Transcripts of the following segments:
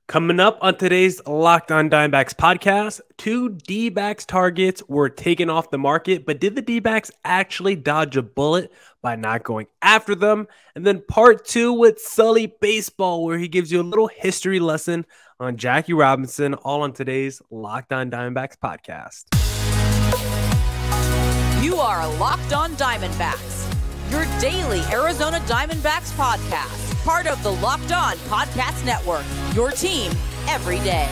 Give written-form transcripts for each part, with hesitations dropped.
Coming up on today's Locked On Diamondbacks podcast, two D-backs targets were taken off the market, but did the D-backs actually dodge a bullet by not going after them? And then part two with Sully Baseball, where he gives you a little history lesson on Jackie Robinson, all on today's Locked On Diamondbacks podcast. You are Locked On Diamondbacks, your daily Arizona Diamondbacks podcast. Part of the Locked On Podcast Network, your team every day.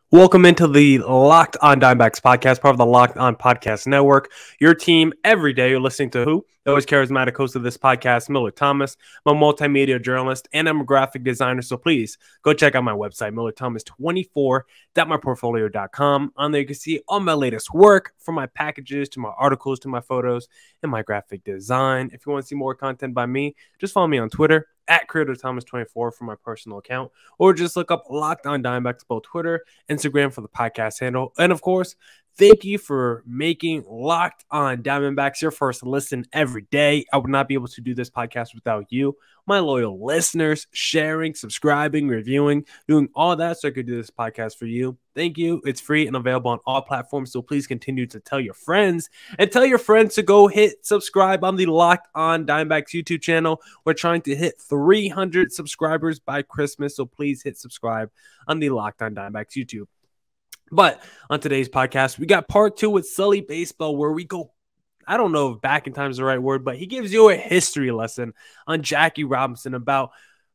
Welcome into the Locked On Diamondbacks podcast, part of the Locked On Podcast Network. Your team every day. You're listening to who? The always charismatic host of this podcast, Miller Thomas. I'm a multimedia journalist and I'm a graphic designer. So please go check out my website, millerthomas24.myportfolio.com. On there you can see all my latest work, from my packages to my articles to my photos and my graphic design. If you want to see more content by me, just follow me on Twitter at CreatorThomas24 for my personal account, or just look up Locked On Diamondbacks, both Twitter, Instagram for the podcast handle. And of course, thank you for making Locked On Diamondbacks your first listen every day. I would not be able to do this podcast without you, my loyal listeners, sharing, subscribing, reviewing, doing all that so I could do this podcast for you. Thank you. It's free and available on all platforms, so please continue to tell your friends and tell your friends to go hit subscribe on the Locked On Diamondbacks YouTube channel. We're trying to hit 300 subscribers by Christmas, so please hit subscribe on the Locked On Diamondbacks YouTube. But on today's podcast, we got part two with Sully Baseball, where we go, I don't know if back in time is the right word, but he gives you a history lesson on Jackie Robinson about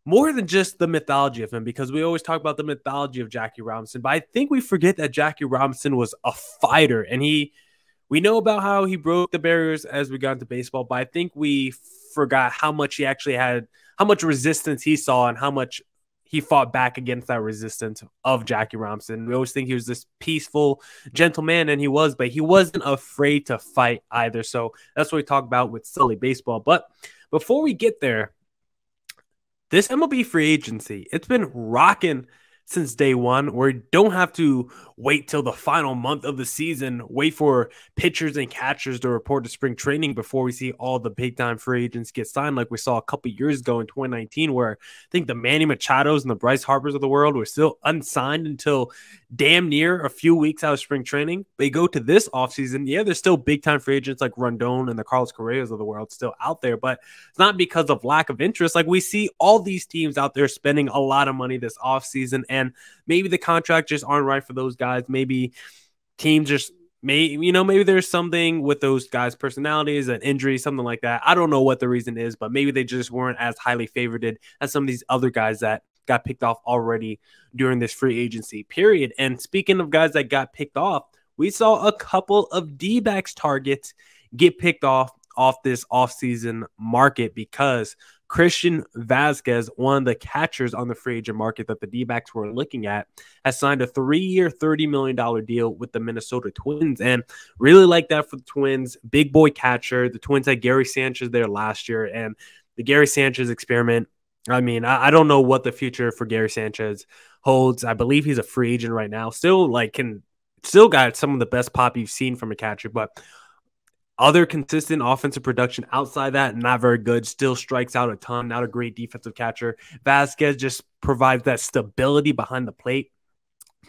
more than just the mythology of him, because we always talk about the mythology of Jackie Robinson, but I think we forget that Jackie Robinson was a fighter, and we know about how he broke the barriers as we got into baseball, but I think we forgot how much he actually had, how much resistance he saw, and how much he fought back against that resistance of Jackie Robinson. We always think he was this peaceful, gentle man, and he was, but he wasn't afraid to fight either. So that's what we talk about with Sully Baseball. But before we get there, this MLB free agency, it's been rocking since day one, where you don't have to wait till the final month of the season, wait for pitchers and catchers to report to spring training before we see all the big-time free agents get signed, like we saw a couple years ago in 2019, where I think the Manny Machados and the Bryce Harpers of the world were still unsigned until damn near a few weeks out of spring training. They go to this offseason. Yeah, there's still big-time free agents like Rondon and the Carlos Correas of the world still out there, but it's not because of lack of interest. Like, we see all these teams out there spending a lot of money this offseason, and maybe the contract just aren't right for those guys. Maybe teams just maybe there's something with those guys' personalities, an injury, something like that. I don't know what the reason is, but maybe they just weren't as highly favored as some of these other guys that got picked off already during this free agency period. And speaking of guys that got picked off, we saw a couple of D-backs targets get picked off this offseason market, because Christian Vazquez, one of the catchers on the free agent market that the D-backs were looking at, has signed a 3-year, $30 million deal with the Minnesota Twins, and really like that for the Twins. Big boy catcher. The Twins had Gary Sanchez there last year, and the Gary Sanchez experiment, I mean, I don't know what the future for Gary Sanchez holds. I believe he's a free agent right now. Still got some of the best pop you've seen from a catcher, but other consistent offensive production outside that, not very good. Still strikes out a ton. Not a great defensive catcher. Vazquez just provides that stability behind the plate.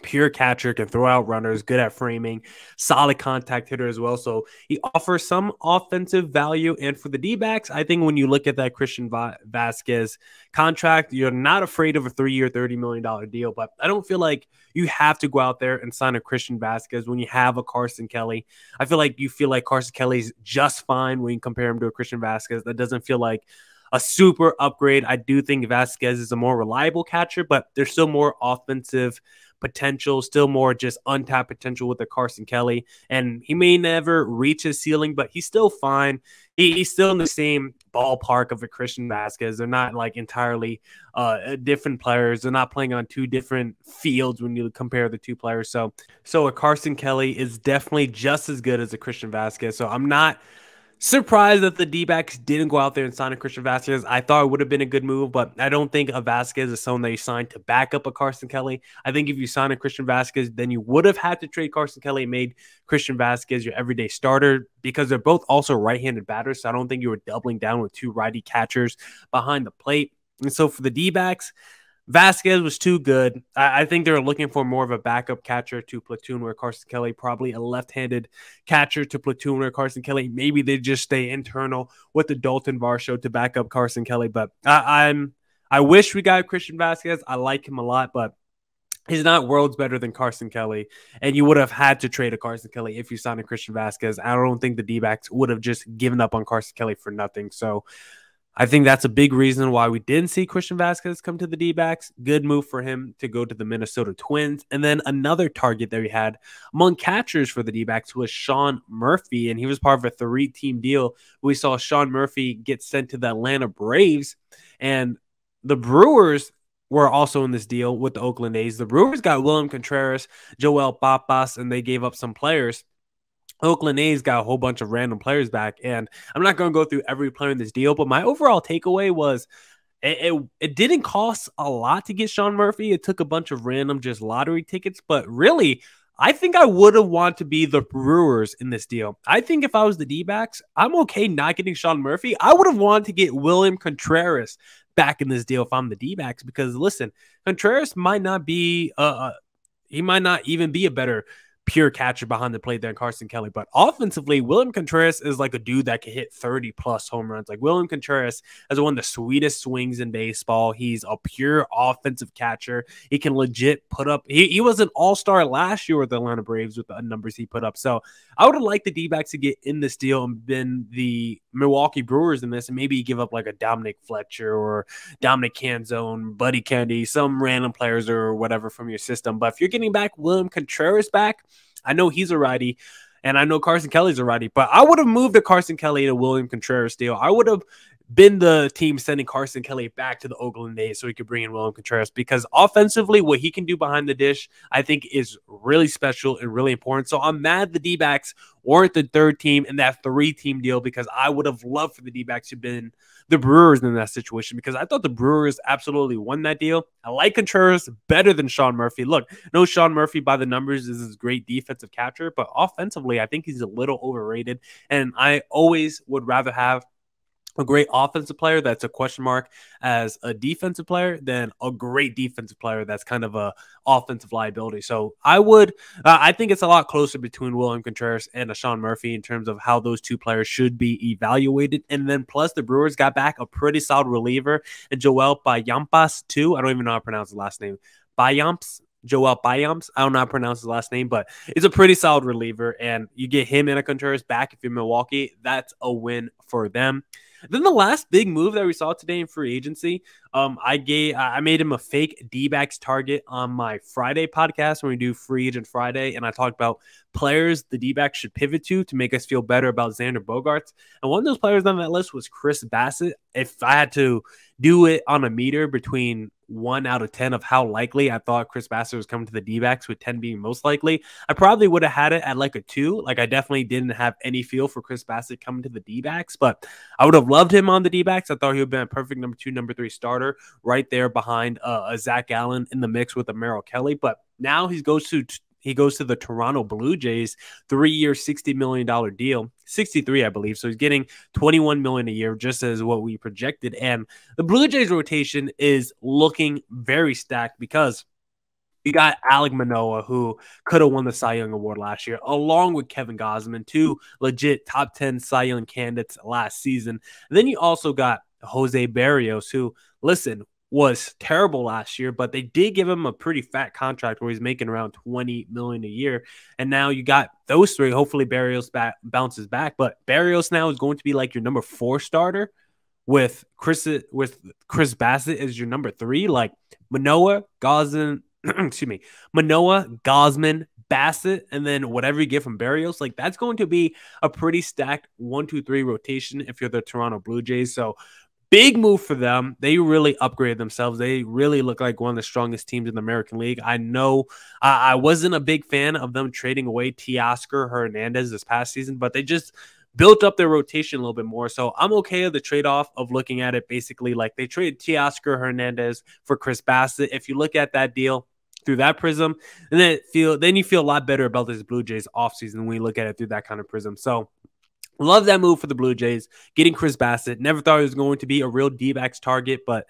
Pure catcher, can throw out runners, good at framing, solid contact hitter as well. So he offers some offensive value. And for the D-backs, I think when you look at that Christian Vazquez contract, you're not afraid of a 3-year, $30 million deal. But I don't feel like you have to go out there and sign a Christian Vazquez when you have a Carson Kelly. I feel like Carson Kelly's just fine when you compare him to a Christian Vazquez. That doesn't feel like a super upgrade. I do think Vazquez is a more reliable catcher, but there's still more offensive potential, still more just untapped potential with the Carson Kelly. And he may never reach his ceiling, but he's still fine. He's still in the same ballpark of a Christian Vazquez. They're not like entirely different players. They're not playing on two different fields when you compare the two players. So a Carson Kelly is definitely just as good as a Christian Vazquez. So I'm not Surprised that the D-backs didn't go out there and sign a Christian Vasquez. I thought it would have been a good move, but I don't think a Vasquez is someone that you signed to back up a Carson Kelly. I think if you sign a Christian Vasquez, then you would have had to trade Carson Kelly and made Christian Vasquez your everyday starter because they're both also right-handed batters. So I don't think you were doubling down with two righty catchers behind the plate. And so for the D-backs, Vasquez was too good. I think they were looking for more of a backup catcher to platoon where Carson Kelly, probably a left-handed catcher to platoon where Carson Kelly. Maybe they just stay internal with the Dalton Varsho to back up Carson Kelly. But I wish we got Christian Vasquez. I like him a lot, but he's not worlds better than Carson Kelly. And you would have had to trade a Carson Kelly if you signed a Christian Vasquez. I don't think the D-backs would have just given up on Carson Kelly for nothing. So I think that's a big reason why we didn't see Christian Vasquez come to the D-backs. Good move for him to go to the Minnesota Twins. And then another target that we had among catchers for the D-backs was Sean Murphy, and he was part of a 3-team deal. We saw Sean Murphy get sent to the Atlanta Braves, and the Brewers were also in this deal with the Oakland A's. The Brewers got William Contreras, Joel Papas, and they gave up some players. Oakland A's got a whole bunch of random players back, and I'm not going to go through every player in this deal, but my overall takeaway was it didn't cost a lot to get Sean Murphy. It took a bunch of random just lottery tickets, but really, I think I would have wanted to be the Brewers in this deal. I think if I was the D-backs, I'm okay not getting Sean Murphy. I would have wanted to get William Contreras back in this deal if I'm the D-backs, because listen, Contreras might not be he might not even be a better pure catcher behind the plate than Carson Kelly. But offensively, William Contreras is like a dude that can hit 30-plus home runs. Like William Contreras has one of the sweetest swings in baseball. He's a pure offensive catcher. He can legit put up – he was an all-star last year with the Atlanta Braves with the numbers he put up. So I would have liked the D-backs to get in this deal and been the Milwaukee Brewers in this, and maybe give up like a Dominic Fletcher or Dominic Canzone, Buddy Kennedy, some random players or whatever from your system. But if you're getting back William Contreras back, I know he's a righty, and I know Carson Kelly's a righty, but I would have moved to Carson Kelly to William Contreras deal. I would have been the team sending Carson Kelly back to the Oakland A's so he could bring in William Contreras, because offensively, what he can do behind the dish, I think is really special and really important. So I'm mad the D-backs weren't the third team in that 3-team deal, because I would have loved for the D-backs to have been the Brewers in that situation, because I thought the Brewers absolutely won that deal. I like Contreras better than Sean Murphy. Look, no, Sean Murphy by the numbers is this great defensive catcher, but offensively, I think he's a little overrated, and I always would rather have a great offensive player that's a question mark as a defensive player than a great defensive player that's kind of a offensive liability. So I think it's a lot closer between William Contreras and a Sean Murphy in terms of how those two players should be evaluated. And then plus the Brewers got back a pretty solid reliever, and Joel Bayampas too. I don't even know how to pronounce the last name. Joel Bayamps. I don't know how to pronounce his last name, but it's a pretty solid reliever, and you get him and a Contreras back if you're Milwaukee. That's a win for them. Then the last big move that we saw today in free agency, I made him a fake D-backs target on my Friday podcast when we do Free Agent Friday, and I talked about players the D-backs should pivot to make us feel better about Xander Bogaerts. And one of those players on that list was Chris Bassett. If I had to do it on a meter between 1 out of 10 of how likely I thought Chris Bassett was coming to the D-backs, with 10 being most likely, I probably would have had it at like a 2. Like I definitely didn't have any feel for Chris Bassett coming to the D-backs, but I would have loved him on the D-backs. I thought he would have been a perfect number 2, number 3 starter right there behind a Zach Allen in the mix with a Merrill Kelly. But now he goes to the Toronto Blue Jays, 3-year, $60 million deal, 63, I believe. So he's getting $21 million a year, just as what we projected. And the Blue Jays rotation is looking very stacked, because you got Alek Manoah, who could have won the Cy Young Award last year, along with Kevin Gausman, 2 legit top 10 Cy Young candidates last season. And then you also got Jose Barrios, who, listen, was terrible last year, but they did give him a pretty fat contract where he's making around $20 million a year. And now you got those 3. Hopefully Barrios bounces back, but Barrios now is going to be like your number 4 starter with Chris Bassett as your number 3. Like Manoah, Gausman, Bassett, and then whatever you get from Barrios, like that's going to be a pretty stacked 1-2-3 rotation if you're the Toronto Blue Jays. So big move for them. They really upgraded themselves. They really look like one of the strongest teams in the American League. I know I wasn't a big fan of them trading away Teoscar Hernandez this past season, but they just built up their rotation a little bit more. So I'm okay with the trade-off of looking at it basically like they traded Teoscar Hernandez for Chris Bassett. If you look at that deal through that prism, and then you feel a lot better about this Blue Jays offseason when you look at it through that kind of prism. So love that move for the Blue Jays, getting Chris Bassett. Never thought he was going to be a real D-backs target, but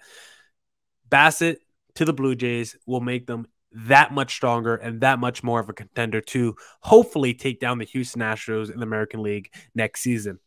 Bassett to the Blue Jays will make them that much stronger and that much more of a contender to hopefully take down the Houston Astros in the American League next season.